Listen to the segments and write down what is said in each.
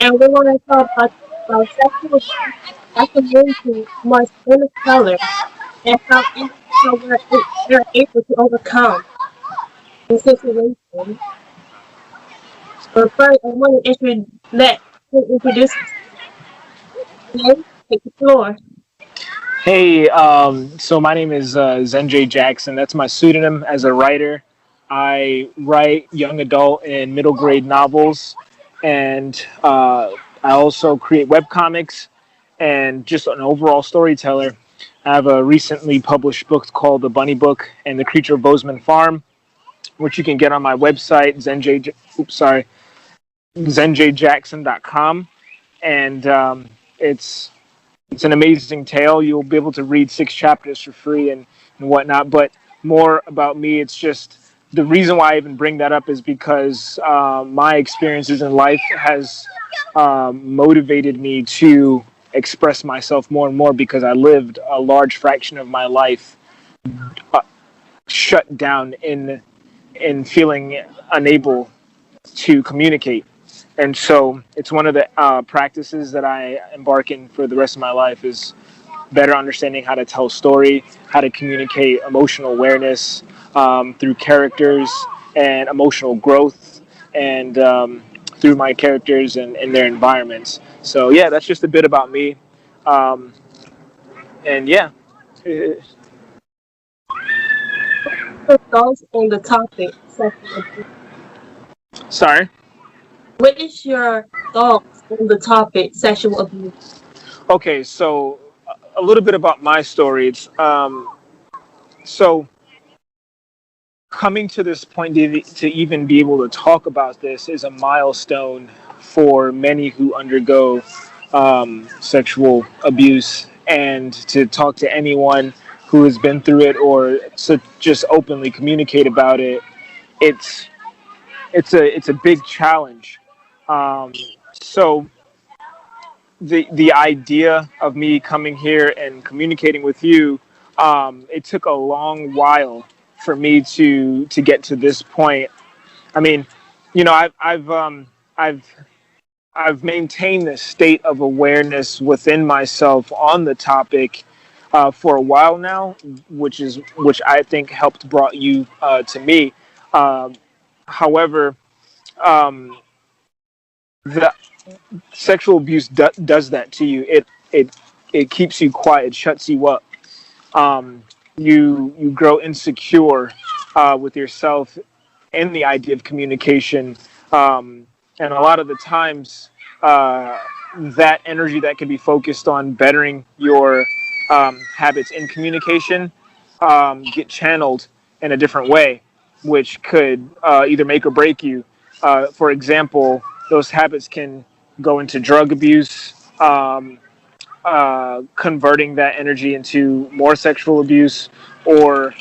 And we're going to talk about sexual abuse as a community must limit color and how we're able to overcome the situation. But first, I want to introduce you. Take the floor. Hey, so my name is Zen Jackson. That's my pseudonym as a writer. I write young adult and middle grade novels, and I also create webcomics and just an overall storyteller. I have a recently published book called The Bunny Book and the Creature of Bozeman Farm, which you can get on my website, zenjjackson.com. And it's an amazing tale. You'll be able to read 6 chapters for free and whatnot. But more about me, it's just the reason why I even bring that up is because my experiences in life has motivated me to express myself more and more because I lived a large fraction of my life uh, shut down in feeling unable to communicate. And so it's one of the practices that I embark in for the rest of my life is better understanding how to tell story, how to communicate emotional awareness through characters and emotional growth and through my characters and their environments. So yeah, that's just a bit about me. Um, and yeah, Your thoughts on the topic sexual abuse. sorry. What is your thoughts on the topic sexual abuse? Okay, so a little bit about my story. So coming to this point to even be able to talk about this is a milestone for many who undergo sexual abuse, and to talk to anyone who has been through it or to just openly communicate about it, it's it's a big challenge. Um, so the idea of me coming here and communicating with you, it took a long while for me to get to this point. I mean, you know, I've I've maintained this state of awareness within myself on the topic for a while now, which I think helped brought you to me. Um, However, um, the sexual abuse does that to you. It keeps you quiet, it shuts you up. You grow insecure with yourself and the idea of communication. And a lot of the times, that energy that can be focused on bettering your habits in communication get channeled in a different way, which could either make or break you. For example, those habits can go into drug abuse, converting that energy into more sexual abuse, or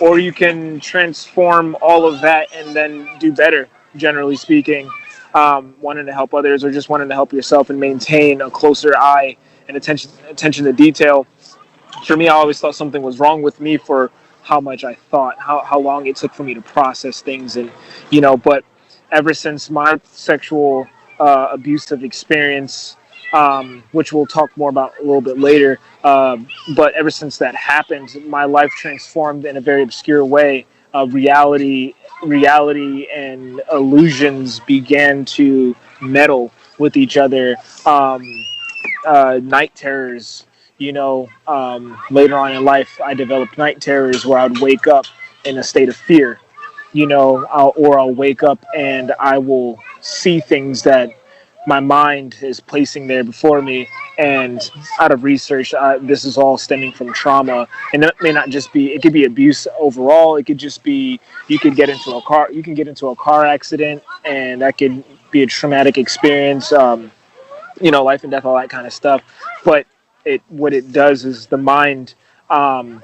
or you can transform all of that and then do better. Generally speaking, wanting to help others or just wanting to help yourself and maintain a closer eye and attention to detail. For me, I always thought something was wrong with me for how much I thought, how long it took for me to process things, and but ever since my sexual abusive experience, which we'll talk more about a little bit later, but ever since that happened, my life transformed in a very obscure way. Reality and illusions began to meddle with each other. Night terrors. Later on in life, I developed night terrors where I'd wake up in a state of fear, or I'll wake up and I will see things that my mind is placing there before me. And out of research, this is all stemming from trauma. And it may not just be, it could be abuse overall. It could just be, you can get into a car accident, and that could be a traumatic experience. Life and death, all that kind of stuff. But what it does is the mind, um,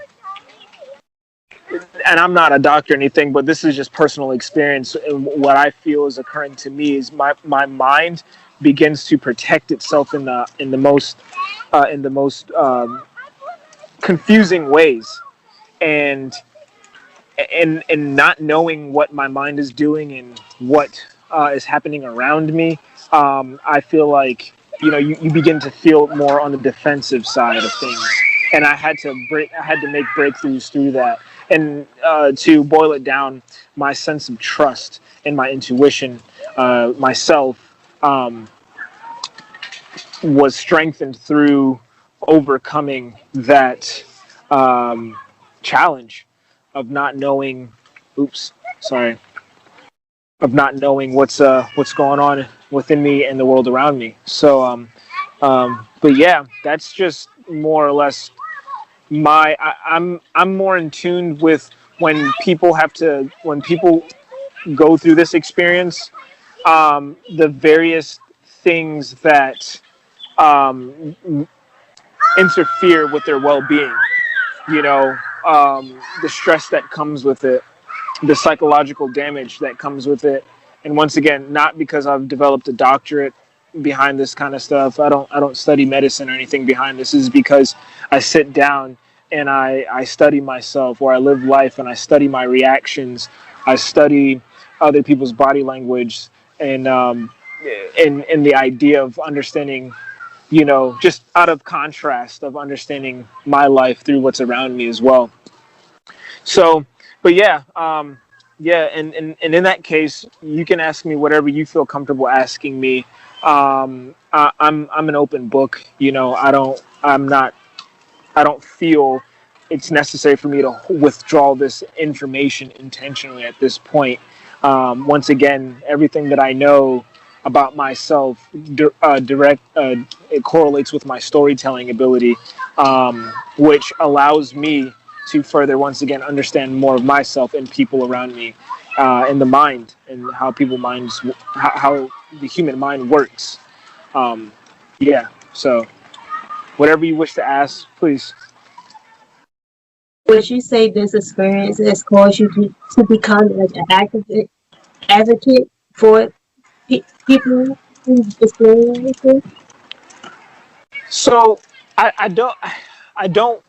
and I'm not a doctor or anything, but this is just personal experience. And what I feel is occurring to me is my mind begins to protect itself in the most confusing ways, and not knowing what my mind is doing and what is happening around me, I feel like you begin to feel more on the defensive side of things, and I had to make breakthroughs through that. And to boil it down, my sense of trust and my intuition, myself, was strengthened through overcoming that challenge of not knowing. Oops, sorry. Of not knowing what's going on within me and the world around me. So, but yeah, that's just more or less I'm more in tune with when people go through this experience, the various things that um, interfere with their well-being. You know, the stress that comes with it, the psychological damage that comes with it. And once again, not because I've developed a doctorate behind this kind of stuff. I don't study medicine or anything behind this. This is because I sit down and I study myself, or I live life and I study my reactions. I study other people's body language, and and the idea of understanding, just out of contrast of understanding my life through what's around me as well. So, but yeah, yeah, and in that case, you can ask me whatever you feel comfortable asking me. I'm an open book. I don't feel it's necessary for me to withdraw this information intentionally at this point. Once again, everything that I know about myself it correlates with my storytelling ability, which allows me to further, once again, understand more of myself and people around me, and the mind, and how the human mind works. Um, yeah. So whatever you wish to ask, please. Would you say this experience has caused you to become like an advocate for people who experience this? So I don't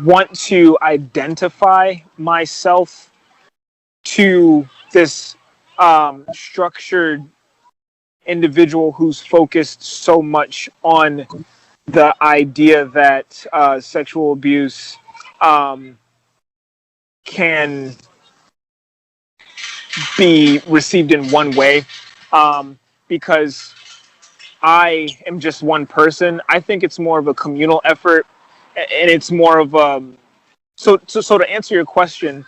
want to identify myself to this structured individual who's focused so much on the idea that sexual abuse um, can be received in one way, because I am just one person. I think it's more of a communal effort, and it's more of a so to answer your question,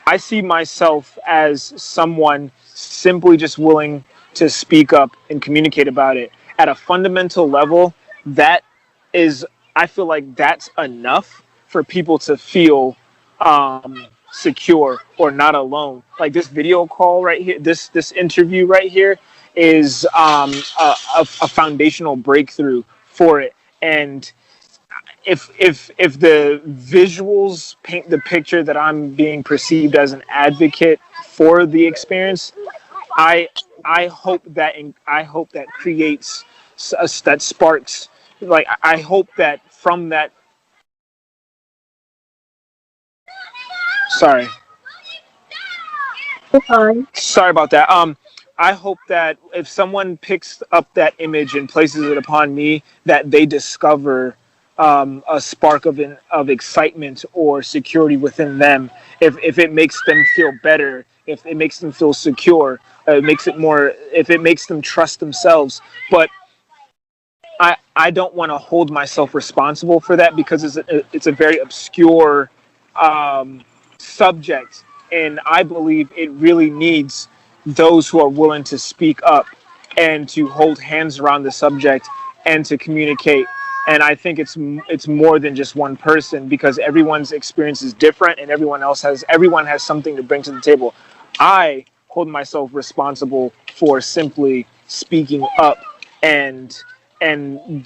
I see myself as someone simply just willing to speak up and communicate about it at a fundamental level. That is, I feel like that's enough for people to feel secure or not alone. Like this video call right here, this interview right here is a foundational breakthrough for it. And if the visuals paint the picture that I'm being perceived as an advocate for the experience, I I hope that creates that sparks, like I hope that from that. Sorry, Fine. sorry about that. I hope that if someone picks up that image and places it upon me, that they discover a spark of excitement or security within them. If it makes them feel better, if it makes them feel secure, it makes it more. If it makes them trust themselves, but I don't want to hold myself responsible for that, because it's a very obscure subject, and I believe it really needs those who are willing to speak up and to hold hands around the subject and to communicate. And I think it's more than just one person, because everyone's experience is different, and everyone has something to bring to the table. I hold myself responsible for simply speaking up and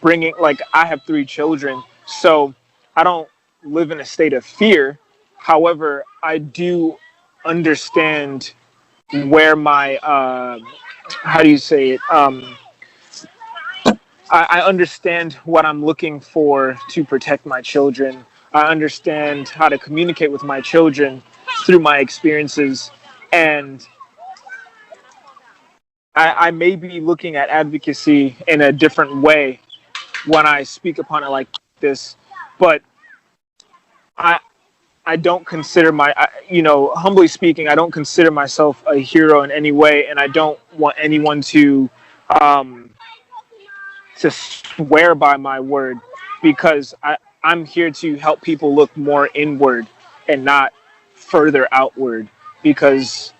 bringing, like, I have 3 children, so I don't live in a state of fear. However, I do understand where my how do you say it? I understand what I'm looking for to protect my children. I understand how to communicate with my children through my experiences, and I may be looking at advocacy in a different way when I speak upon it like this, but I I don't consider humbly speaking, I don't consider myself a hero in any way, and I don't want anyone um, to swear by my word, because I'm here to help people look more inward and not further outward, because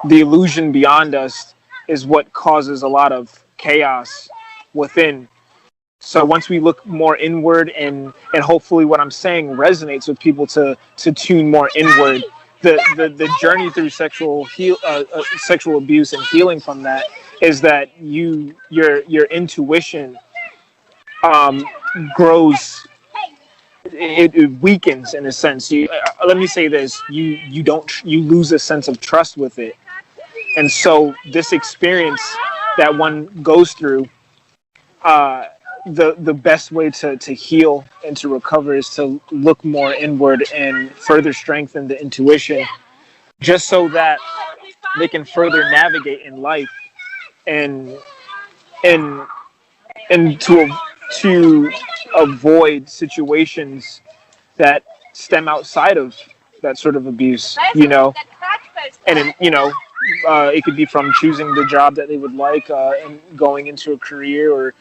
the illusion beyond us is what causes a lot of chaos within. So once we look more inward, and hopefully what I'm saying resonates with people to tune more inward, the journey through sexual abuse and healing from that is that your intuition um, grows. It weakens in a sense. Let me say this: you lose a sense of trust with it, and so this experience that one goes through, uh, the best way to heal and to recover is to look more inward and further strengthen the intuition, just so that they can further navigate in life, and and and to avoid situations that stem outside of that sort of abuse, and it could be from choosing the job that they would like, and going into a career, or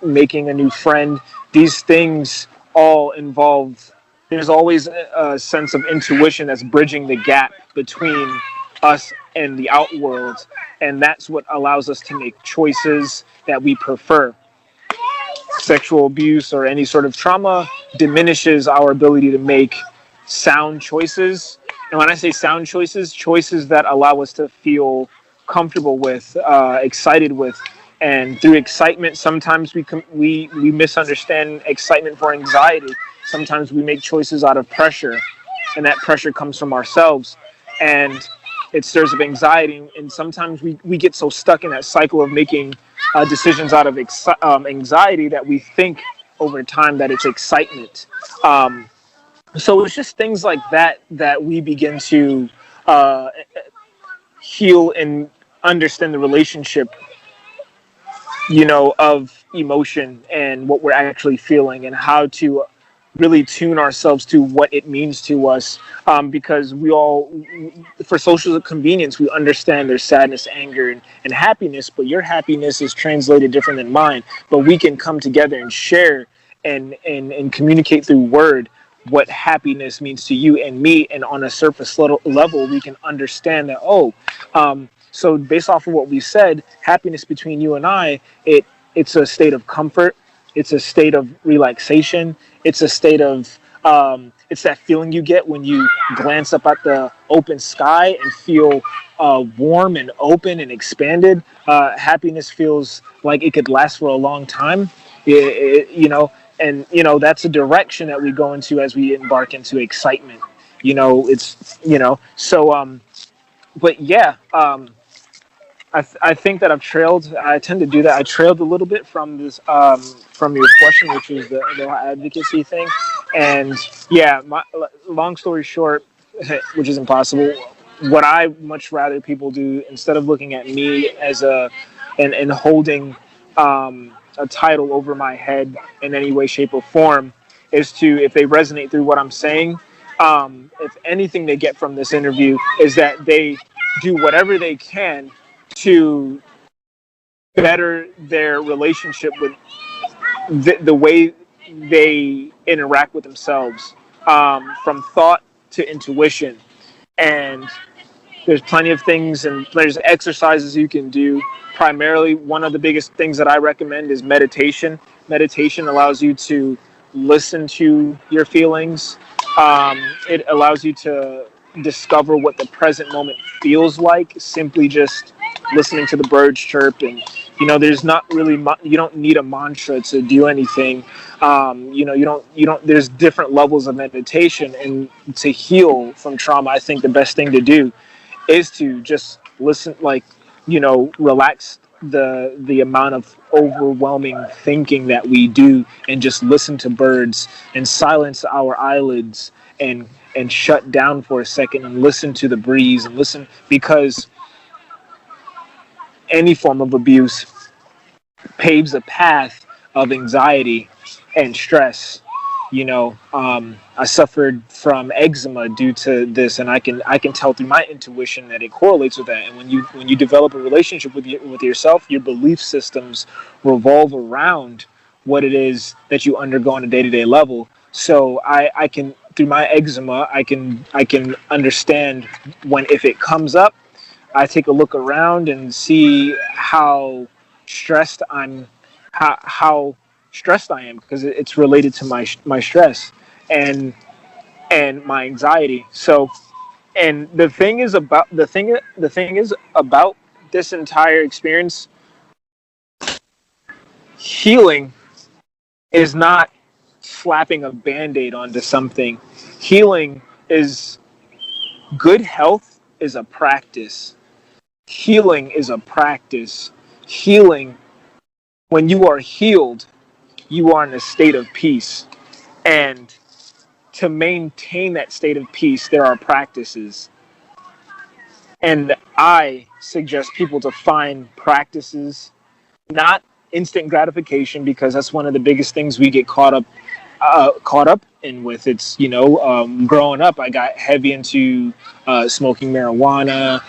making a new friend. These things all involve. There's always a sense of intuition that's bridging the gap between us and the outworld, and that's what allows us to make choices that we prefer. Sexual abuse or any sort of trauma diminishes our ability to make sound choices. And when I say sound choices, choices that allow us to feel comfortable with, excited with. And through excitement, sometimes we misunderstand excitement for anxiety. Sometimes we make choices out of pressure, and that pressure comes from ourselves. And it stirs up anxiety. And sometimes we get so stuck in that cycle of making decisions out of anxiety that we think over time that it's excitement. So it's just things like that we begin to uh, heal and understand the relationship, of emotion and what we're actually feeling, and how to really tune ourselves to what it means to us, because we all, for social convenience, we understand there's sadness, anger, and happiness, but your happiness is translated different than mine. But we can come together and share and communicate through word what happiness means to you and me, and on a surface level we can understand that, so based off of what we said, happiness between you and I, it's a state of comfort, it's a state of relaxation, it's a state of it's that feeling you get when you glance up at the open sky and feel warm and open and expanded. Happiness feels like it could last for a long time. And that's a direction that we go into as we embark into excitement. But yeah. I think that I tend to do that. I trailed a little bit from this, from your question, which is the advocacy thing. And yeah, long story short, which is impossible, what I much rather people do, instead of looking at me as and holding a title over my head in any way, shape, or form, is to, if they resonate through what I'm saying, if anything they get from this interview is that they do whatever they can to better their relationship with the way they interact with themselves, from thought to intuition. And there's plenty of things, and there's exercises you can do. Primarily, one of the biggest things that I recommend is meditation. Meditation allows you to listen to your feelings. It allows you to discover what the present moment feels like, simply just listening to the birds chirp. And there's not really you don't need a mantra to do anything. You don't there's different levels of meditation, and to heal from trauma, I think the best thing to do is to just listen, relax the amount of overwhelming thinking that we do, and just listen to birds and silence our eyelids, and shut down for a second and listen to the breeze, and listen, because any form of abuse paves a path of anxiety and stress. I suffered from eczema due to this, and I can tell through my intuition that it correlates with that. And when you develop a relationship with yourself, your belief systems revolve around what it is that you undergo on a day-to-day level. So I can, through my eczema, I can understand when, if it comes up, I take a look around and see how stressed I'm, how stressed I am, because it's related to my stress and and my anxiety. So, and the thing is about this entire experience, healing is not slapping a band-aid onto something. Healing is good health is a practice. Healing is a practice. Healing, when you are healed, you are in a state of peace. And to maintain that state of peace, there are practices. And I suggest people to find practices, not instant gratification, because that's one of the biggest things we get caught up in with. It's, growing up, I got heavy into smoking marijuana,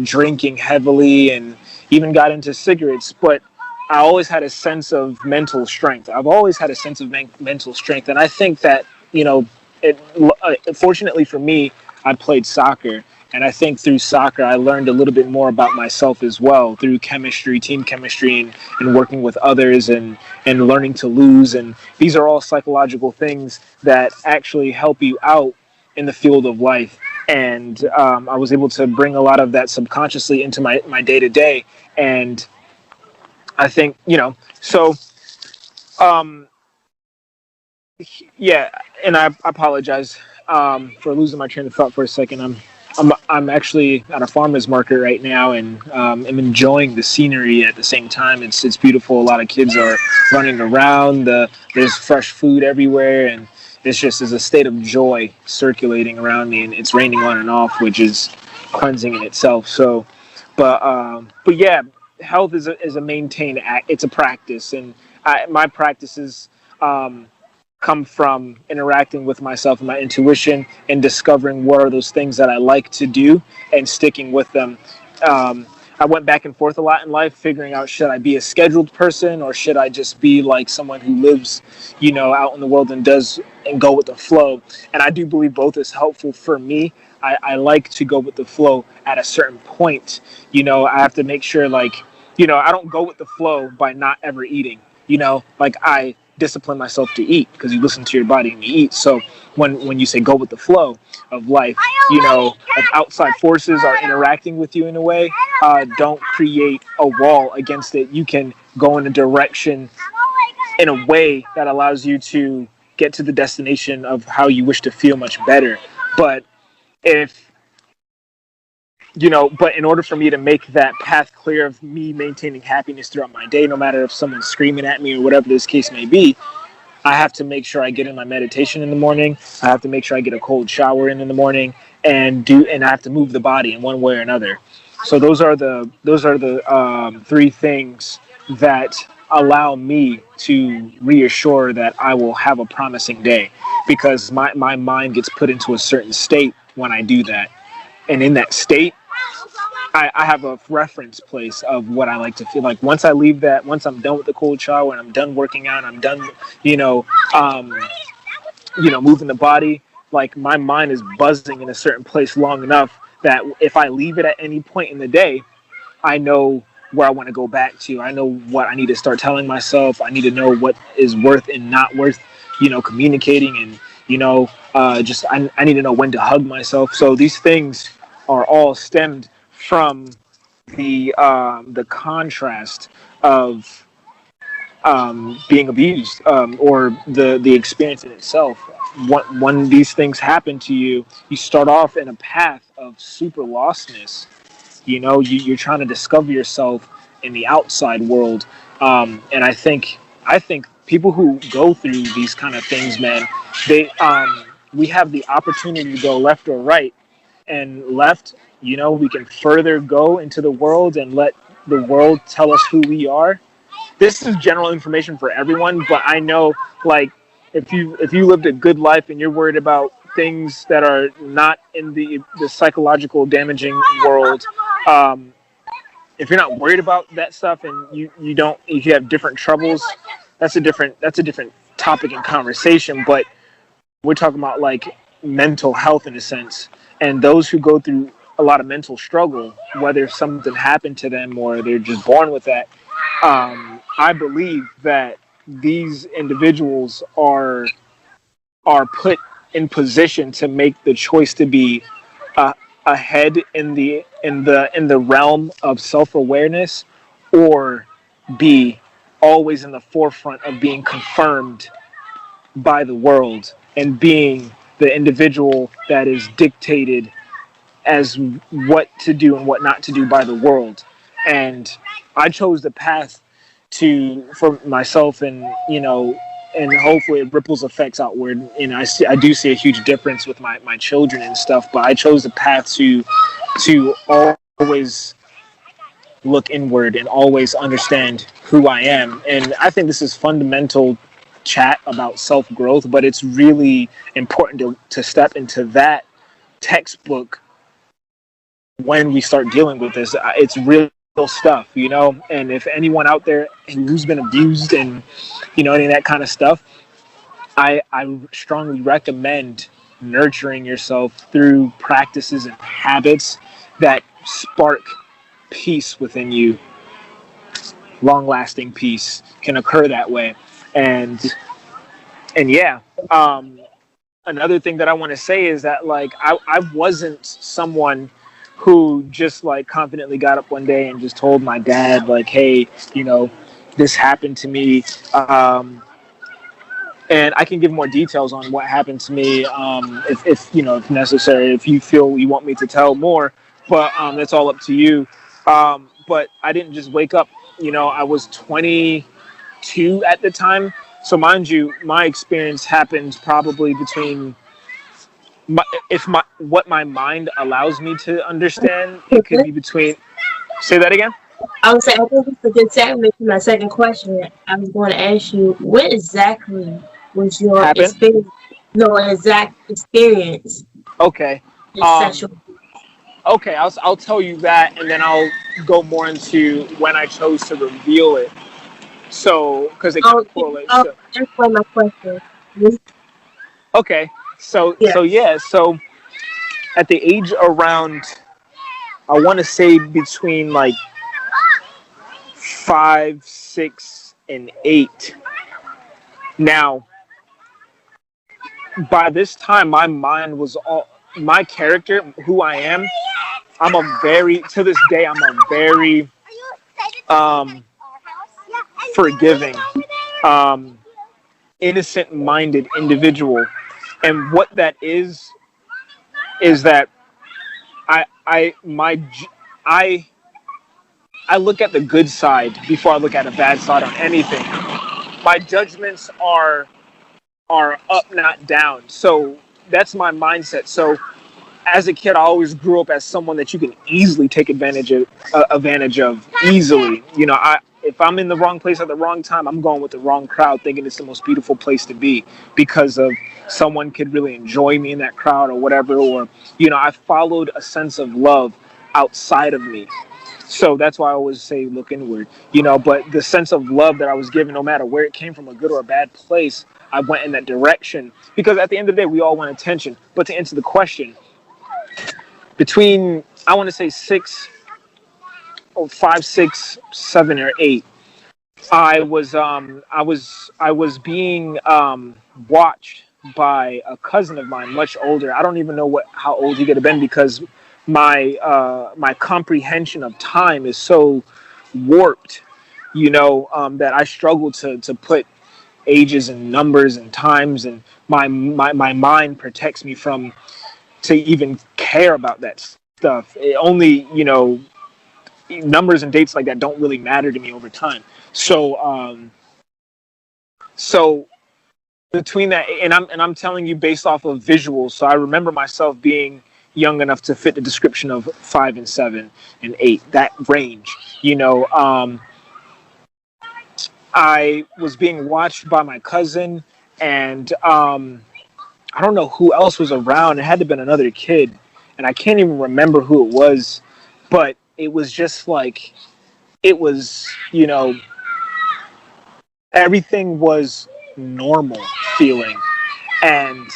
drinking heavily, and even got into cigarettes. But I always had a sense of mental strength. I've always had a sense of mental strength. And I think that, it, fortunately for me, I played soccer. And I think through soccer, I learned a little bit more about myself as well, through chemistry, team chemistry, and working with others, and learning to lose. And these are all psychological things that actually help you out in the field of life. And I was able to bring a lot of that subconsciously into my day-to-day. And I think, so, um, yeah, and I apologize for losing my train of thought for a second. I'm actually at a farmer's market right now, and I'm enjoying the scenery at the same time. It's beautiful. A lot of kids are running around. There's fresh food everywhere, and it's just is a state of joy circulating around me. And it's raining on and off, which is cleansing in itself. So, but yeah, health is a maintained act. It's a practice, and my practices come from interacting with myself and my intuition, and discovering what are those things that I like to do and sticking with them. I went back and forth a lot in life, figuring out, should I be a scheduled person, or should I just be like someone who lives, out in the world and does and go with the flow. And I do believe both is helpful for me. I like to go with the flow at a certain point. I have to make sure, like, I don't go with the flow by not ever eating. Like, I discipline myself to eat, because you listen to your body and you eat. So when you say go with the flow of life, if outside forces are interacting with you in a way, don't create a wall against it. You can go in a direction in a way that allows you to get to the destination of how you wish to feel much better. But if but in order for me to make that path clear of me maintaining happiness throughout my day, no matter if someone's screaming at me or whatever this case may be, I have to make sure I get in my meditation in the morning. I have to make sure I get a cold shower in the morning, and I have to move the body in one way or another. So those are the three things that allow me to reassure that I will have a promising day, because my mind gets put into a certain state when I do that. And in that state, I have a reference place of what I like to feel like. Once I'm done with the cold shower and I'm done working out, I'm done, moving the body, like, my mind is buzzing in a certain place long enough that if I leave it at any point in the day, I know where I want to go back to. I know what I need to start telling myself. I need to know what is worth and not worth, communicating, and, I need to know when to hug myself. So these things are all stemmed from the contrast of being abused, or the experience in itself. When these things happen to you, you start off in a path of super lostness. You're trying to discover yourself in the outside world, and I think people who go through these kind of things, man, we have the opportunity to go left or right. And left, we can further go into the world and let the world tell us who we are. This is general information for everyone, but I know, like, if you lived a good life and you're worried about things that are not in the psychological damaging world, if you're not worried about that stuff and you don't, if you have different troubles, that's a different topic and conversation. But we're talking about like mental health in a sense, and those who go through a lot of mental struggle, whether something happened to them or they're just born with that. I believe that these individuals are put in position to make the choice to be ahead in the realm of self-awareness, or be always in the forefront of being confirmed by the world and being the individual that is dictated as what to do and what not to do by the world. And I chose the path to for myself, and and hopefully it ripples effects outward. I do see a huge difference with my children and stuff, but I chose the path to always look inward and always understand who I am. And I think this is fundamental chat about self growth, but it's really important to step into that textbook when we start dealing with this. It's real stuff, and if anyone out there who's been abused and any of that kind of stuff, I strongly recommend nurturing yourself through practices and habits that spark peace within you. Long lasting peace can occur that way. And yeah, another thing that I want to say is that, like, I wasn't someone who just like confidently got up one day and just told my dad, like, hey, this happened to me. And I can give more details on what happened to me, if necessary, if you feel you want me to tell more, but that's all up to you. But I didn't just wake up. I was 22 at the time. So mind you, my experience happened probably between what my mind allows me to understand. It could be between. Say that again. I would say, I think it's a good segue to my second question. I was going to ask you, what exactly was your Happen. experience? No, exact experience Okay. in sexual. Okay. I'll tell you that, and then I'll go more into when I chose to reveal it. So, because it kind of correlates. So, That's one of my questions. okay. So Yeah. so yeah. So at the age around, I want to say between like 5, 6, and 8. Now, by this time, my mind was all my character, who I am. To this day, I'm a very forgiving, um, innocent-minded individual, and what that is that I I look at the good side before I look at a bad side on anything. My judgments are up, not down. So that's my mindset. So as a kid, I always grew up as someone that you can easily take advantage of easily. If I'm in the wrong place at the wrong time, I'm going with the wrong crowd, thinking it's the most beautiful place to be because of someone could really enjoy me in that crowd or whatever. Or I followed a sense of love outside of me. So that's why I always say look inward. But the sense of love that I was given, no matter where it came from, a good or a bad place, I went in that direction because at the end of the day, we all want attention. But to answer the question, between, I want to say 5, 6, 7, or 8, I was being watched by a cousin of mine, much older. I don't even know how old he could have been because my comprehension of time is so warped, that I struggle to put ages and numbers and times, and my mind protects me from to even care about that stuff. It only, numbers and dates like that don't really matter to me over time. So between that, and I'm telling you based off of visuals. So I remember myself being young enough to fit the description of 5 and 7 and 8, that range. I was being watched by my cousin, and I don't know who else was around. It had to have been another kid, and I can't even remember who it was, but it was just like, it was, everything was normal feeling. And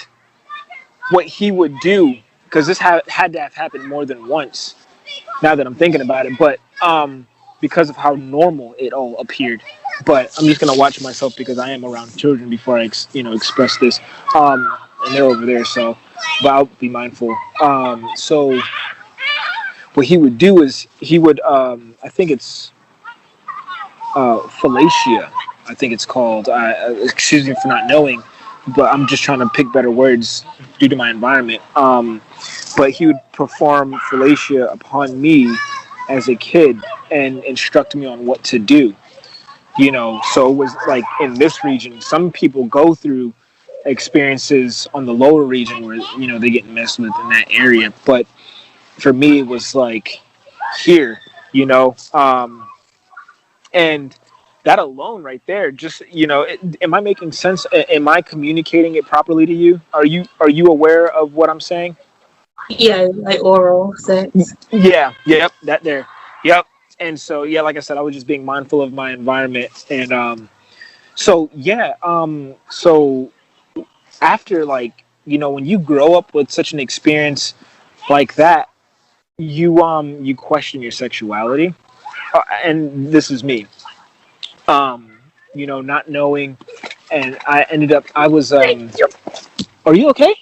what he would do, because this had to have happened more than once, now that I'm thinking about it, but because of how normal it all appeared. But I'm just gonna watch myself because I am around children before I express this, and they're over there, so but I'll be mindful. So what he would do is he would, I think it's fallacia, I think it's called. Excuse me for not knowing, but I'm just trying to pick better words due to my environment. But he would perform fallacia upon me as a kid and instruct me on what to do. So it was like, in this region, some people go through experiences on the lower region where they get messed with in that area, but for me it was like here, and that alone right there, just am I making sense? Am I communicating it properly to you? Are you aware of what I'm saying? Yeah, like oral sex. Yeah, yep, that there. Yep. And so, yeah, like I said, I was just being mindful of my environment. And so yeah, so after, like, when you grow up with such an experience like that, you question your sexuality. And this is me. Not knowing, and I was are you okay?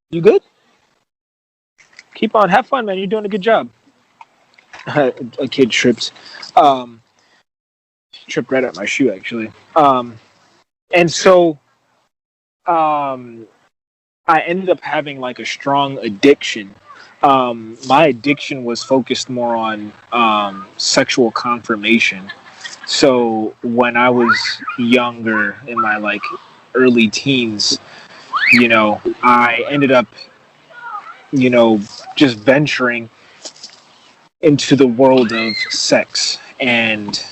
You good? Keep on, have fun, man. You're doing a good job. A kid um, tripped right at my shoe, actually. And so I ended up having like a strong addiction. My addiction was focused more on sexual confirmation. So when I was younger, in my like early teens, I ended up, just venturing into the world of sex, and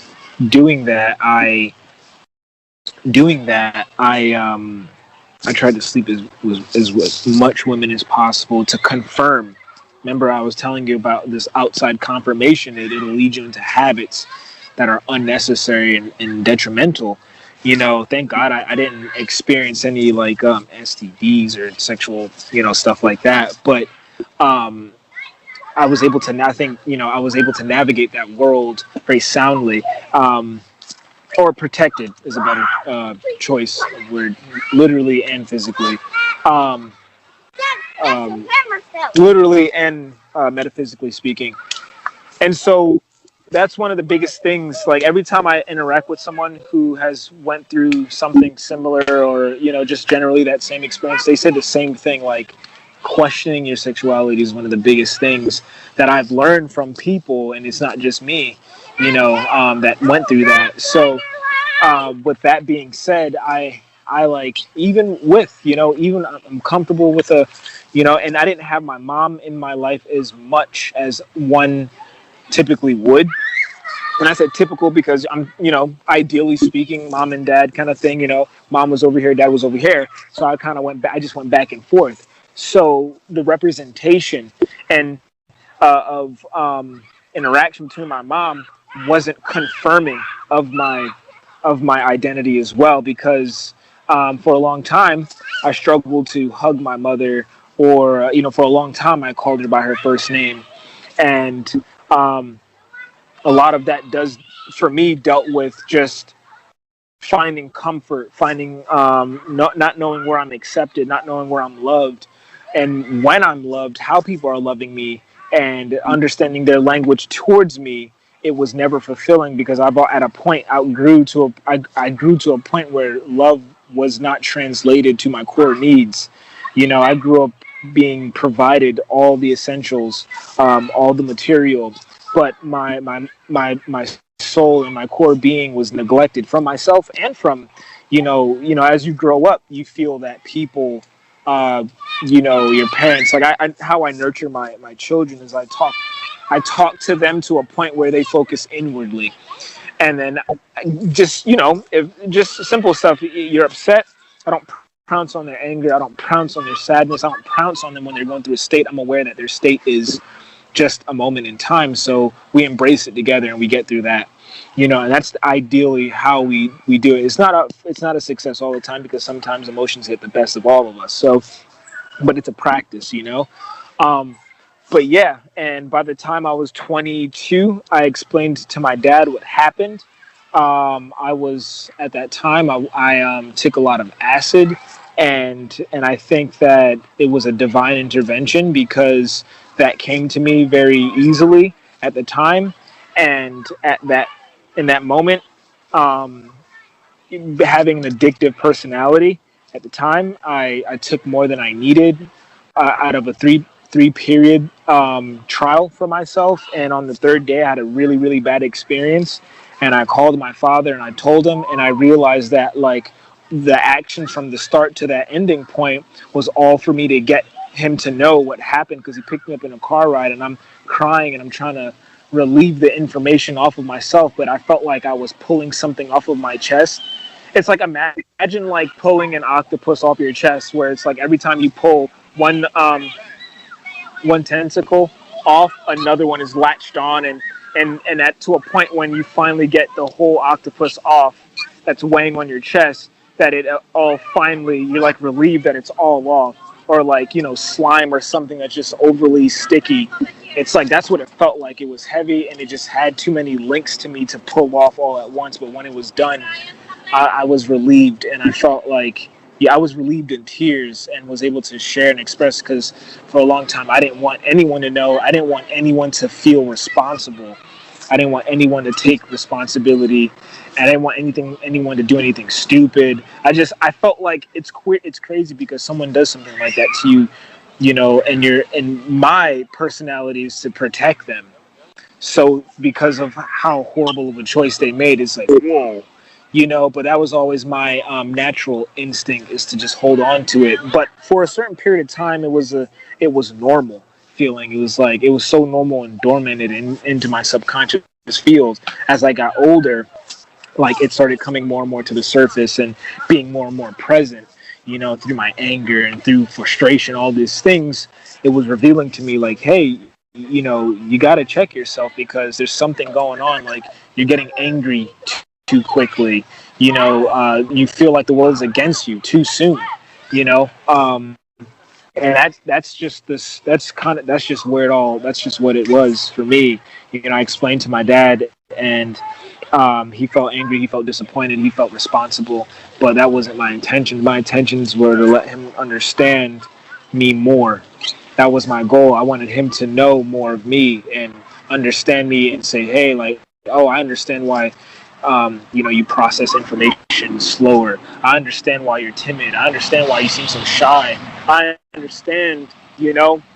doing that, I tried to sleep as much women as possible to confirm. Remember, I was telling you about this outside confirmation. It'll lead you into habits that are unnecessary and detrimental. Thank God I didn't experience any like STDs or sexual, stuff like that. But I was able to, I was able to navigate that world very soundly. Or protected is a better choice of word, literally and physically. Um, Literally and metaphysically speaking. And so that's one of the biggest things. Like, every time I interact with someone who has went through something similar, or just generally that same experience, they said the same thing. Like, questioning your sexuality is one of the biggest things that I've learned from people, and it's not just me, that went through that. So with that being said, I like, even with, even I'm comfortable with and I didn't have my mom in my life as much as one typically would. And I said typical because I'm, ideally speaking, mom and dad kind of thing. Mom was over here, dad was over here, so I kind of I just went back and forth. So the representation and of interaction between my mom wasn't confirming of my identity as well, because for a long time I struggled to hug my mother, or for a long time I called her by her first name. And a lot of that does, for me, dealt with just finding comfort, finding not knowing where I'm accepted, not knowing where I'm loved, and when I'm loved, how people are loving me, and understanding their language towards me. It was never fulfilling, because at a point I grew to a point where love was not translated to my core needs. I grew up being provided all the essentials, all the material, but my soul and my core being was neglected from myself and from, as you grow up, you feel that people your parents. Like how I nurture my children is I talk to them to a point where they focus inwardly, and then just if just simple stuff. You're upset. I don't pounce on their anger. I don't pounce on their sadness. I don't pounce on them when they're going through a state. I'm aware that their state is just a moment in time. So we embrace it together and we get through that. And that's ideally how we do it. It's not a success all the time because sometimes emotions hit the best of all of us. So, but it's a practice. Um, but yeah, and by the time I was 22, I explained to my dad what happened. I was at that time I took a lot of acid, and I think that it was a divine intervention because that came to me very easily at the time, and in that moment, um, having an addictive personality at the time, I took more than I needed out of a three period trial for myself. And on the third day, I had a really really bad experience, and I called my father and I told him, and I realized that like the action from the start to that ending point was all for me to get him to know what happened because he picked me up in a car ride and I'm crying and I'm trying to relieve the information off of myself, but I felt like I was pulling something off of my chest. It's like imagine like pulling an octopus off your chest, where it's like every time you pull one tentacle off, another one is latched on, and that to a point when you finally get the whole octopus off, that's weighing on your chest, that it all finally you're like relieved that it's all off, or like slime or something that's just overly sticky. It's like that's what it felt like. It was heavy and it just had too many links to me to pull off all at once. But when it was done, I was relieved, and I felt like, yeah, I was relieved in tears and was able to share and express because for a long time I didn't want anyone to know. I didn't want anyone to feel responsible. I didn't want anyone to take responsibility. I didn't want anyone to do anything stupid. I felt like it's crazy because someone does something like that to you, and my personality is to protect them. So because of how horrible of a choice they made, it's like, whoa, but that was always my natural instinct, is to just hold on to it. But for a certain period of time, it was normal feeling. It was like it was so normal and dormanted into my subconscious field. As I got older, like it started coming more and more to the surface and being more and more present, through my anger and through frustration, all these things. It was revealing to me like, hey, you got to check yourself because there's something going on. Like you're getting angry too quickly. You feel like the world's against you too soon. You know, and that's just this. That's just where it all. That's just what it was for me. I explained to my dad, and he felt angry. He felt disappointed. He felt responsible. But that wasn't my intention. My intentions were to let him understand me more. That was my goal. I wanted him to know more of me and understand me and say, hey, like, oh, I understand why you process information slower. I understand why you're timid. I understand why you seem so shy. I understand, and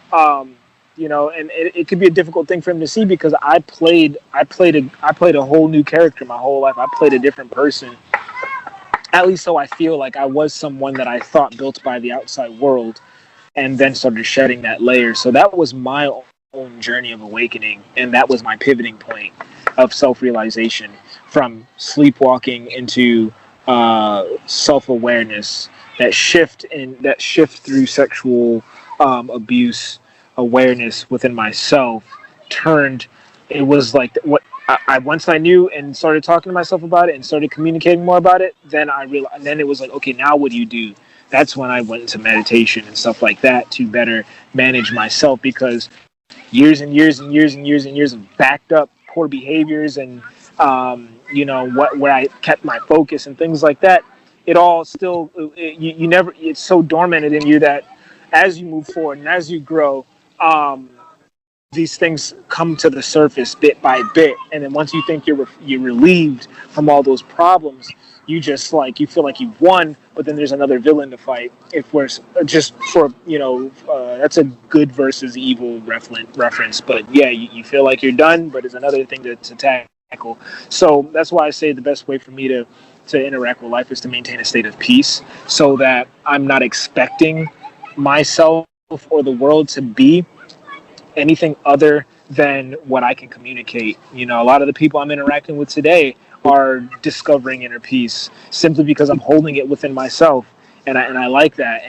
it could be a difficult thing for him to see because I played a whole new character my whole life. I played a different person. At least so I feel like I was someone that I thought built by the outside world, and then started shedding that layer. So that was my own journey of awakening, and that was my pivoting point of self-realization from sleepwalking into self-awareness. That shift through sexual abuse awareness within myself turned. It was like what I once I knew and started talking to myself about it and started communicating more about it. Then I realized, and then it was like, okay, now what do you do? That's when I went into meditation and stuff like that to better manage myself, because years and years and years and years and years of backed up poor behaviors and where I kept my focus and things like that, it all still you never, it's so dormanted in you that as you move forward and as you grow, these things come to the surface bit by bit, and then once you think you're relieved from all those problems, you just like you feel like you've won, but then there's another villain to fight. If we're just for that's a good versus evil reference, but yeah, you feel like you're done, but there's another thing to tackle. So that's why I say the best way for me to interact with life is to maintain a state of peace, so that I'm not expecting myself or the world to be anything other than what I can communicate. You know, a lot of the people I'm interacting with today are discovering inner peace simply because I'm holding it within myself, and I like that.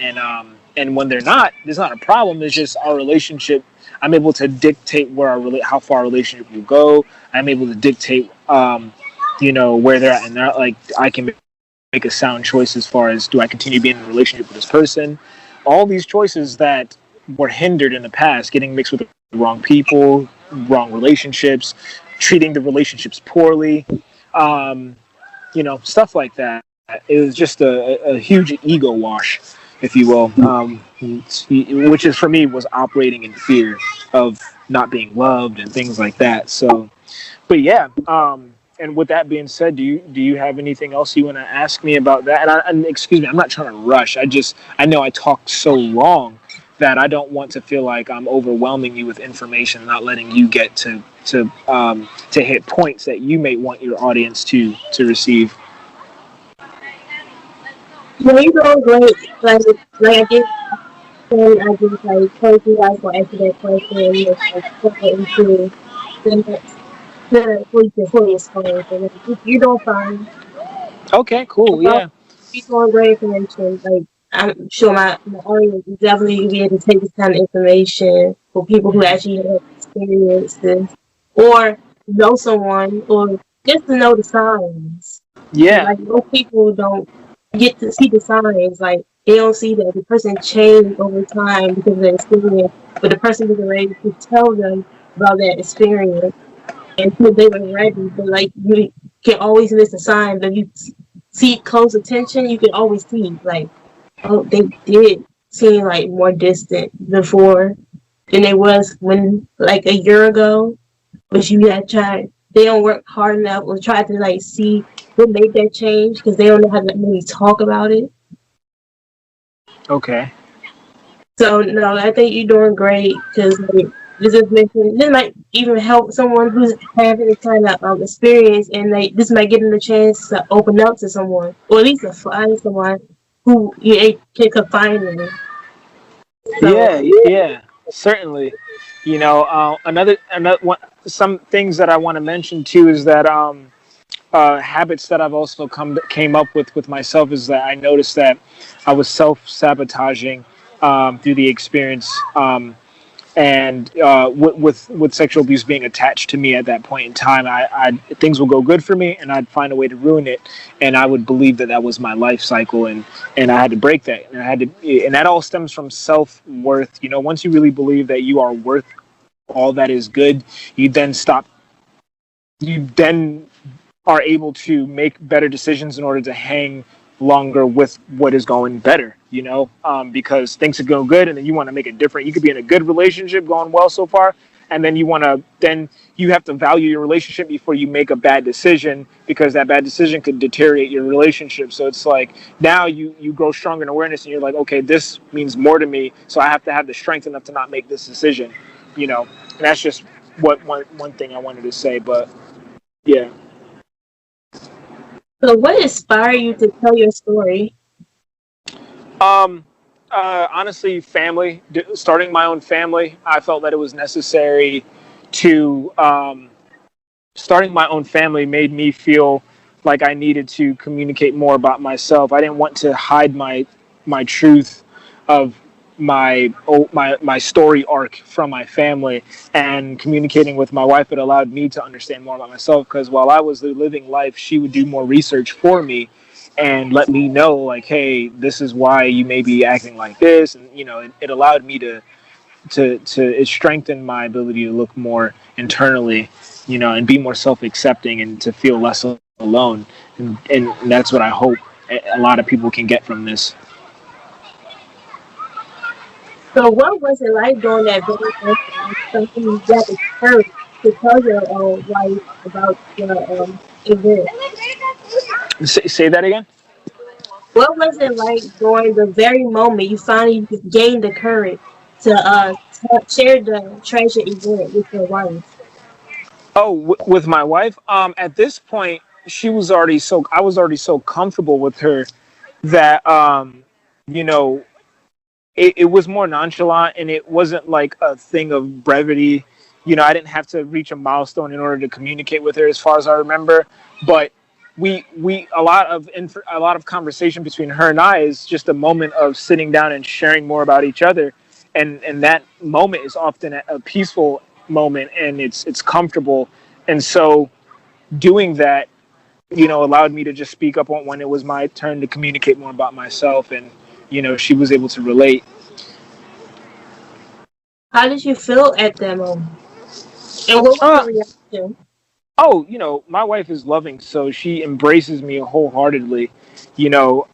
And when they're not, there's not a problem. It's just our relationship. I'm able to dictate where how far our relationship will go. I'm able to dictate, where they're at, and they're like I can make a sound choice as far as do I continue being in a relationship with this person. All these choices that were hindered in the past, getting mixed with the wrong people, wrong relationships, treating the relationships poorly, um, stuff like that. It was just a huge ego wash, if you will, which is for me was operating in fear of not being loved and things like that. So, but yeah. And with that being said, do you have anything else you want to ask me about that? And excuse me, I'm not trying to rush. I know I talked so long that I don't want to feel like I'm overwhelming you with information, not letting you get to hit points that you may want your audience to receive. Yeah, you're doing great. Like I did say, I just like told you guys to answer that question and just like put it into the next before you explain. So like, you don't find Okay, cool. about Yeah. you doing great information. Like I'm sure my audience will definitely be able to take this kind of information for people who Mhm. actually have experienced this or know someone or just to know the signs. Yeah. Like most people don't get to see the signs. Like they don't see that the person changed over time because of their experience, but the person wasn't ready to tell them about that experience until they were ready. But like you can always miss a sign, but if you see close attention, you can always see like, oh, they did seem like more distant before than they was when like a year ago. But you had tried, they don't work hard enough or try to like see what made that change because they don't know how to really talk about it. Okay. So no, I think you're doing great because like, this might even help someone who's having this kind of experience, and like this might give them a chance to open up to someone, or at least to find someone who can confide in. So Yeah. Yeah. Certainly. Another one. Some things that I want to mention too is that habits that I've also came up with myself is that I noticed that I was self sabotaging through the experience, and with sexual abuse being attached to me at that point in time, things will go good for me, and I'd find a way to ruin it, and I would believe that that was my life cycle, and I had to break that, and that all stems from self worth. Once you really believe that you are worth all that is good, you then stop. You then are able to make better decisions in order to hang longer with what is going better, because things could go good and then you want to make it different. You could be in a good relationship going well so far, and then you have to value your relationship before you make a bad decision, because that bad decision could deteriorate your relationship. So it's like now you grow stronger in awareness and you're like, okay, this means more to me, so I have to have the strength enough to not make this decision. And that's just one thing I wanted to say. But yeah. what inspired you to tell your story? Um, Honestly, family. Starting my own family, I felt that it was necessary to. Starting my own family made me feel like I needed to communicate more about myself. I didn't want to hide my truth of my story arc from my family, and communicating with my wife, it allowed me to understand more about myself, because while I was living life, she would do more research for me and let me know, like, hey, this is why you may be acting like this. And it allowed me to it strengthened my ability to look more internally, and be more self-accepting and to feel less alone. And that's what I hope a lot of people can get from this. So what was it like during that very first time? Something you got the courage to tell your wife about the event. Say that again. What was it like during the very moment you finally gained the courage to share the treasure event with your wife? Oh, with my wife. At this point, I was already so comfortable with her that you know it was more nonchalant, and it wasn't like a thing of brevity. You know, I didn't have to reach a milestone in order to communicate with her, as far as I remember. But we a lot of conversation between her and I is just a moment of sitting down and sharing more about each other, and that moment is often a peaceful moment, and it's comfortable, and so doing that, you know, allowed me to just speak up when it was my turn to communicate more about myself, and you know, she was able to relate. How did you feel at that moment? And what was Uh, her reaction? oh, you know, my wife is loving, so she embraces me wholeheartedly, you know,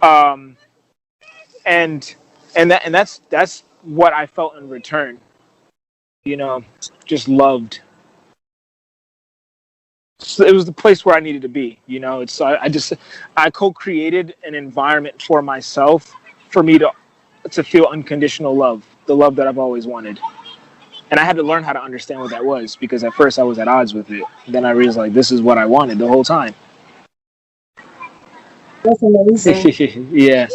and that's what I felt in return, you know, just loved. So it was the place where I needed to be, you know. It's I co-created an environment for myself for me to feel unconditional love, the love that I've always wanted. And I had to learn how to understand what that was, because at first I was at odds with it. Then I realized, like, this is what I wanted the whole time. That's amazing. Yeah.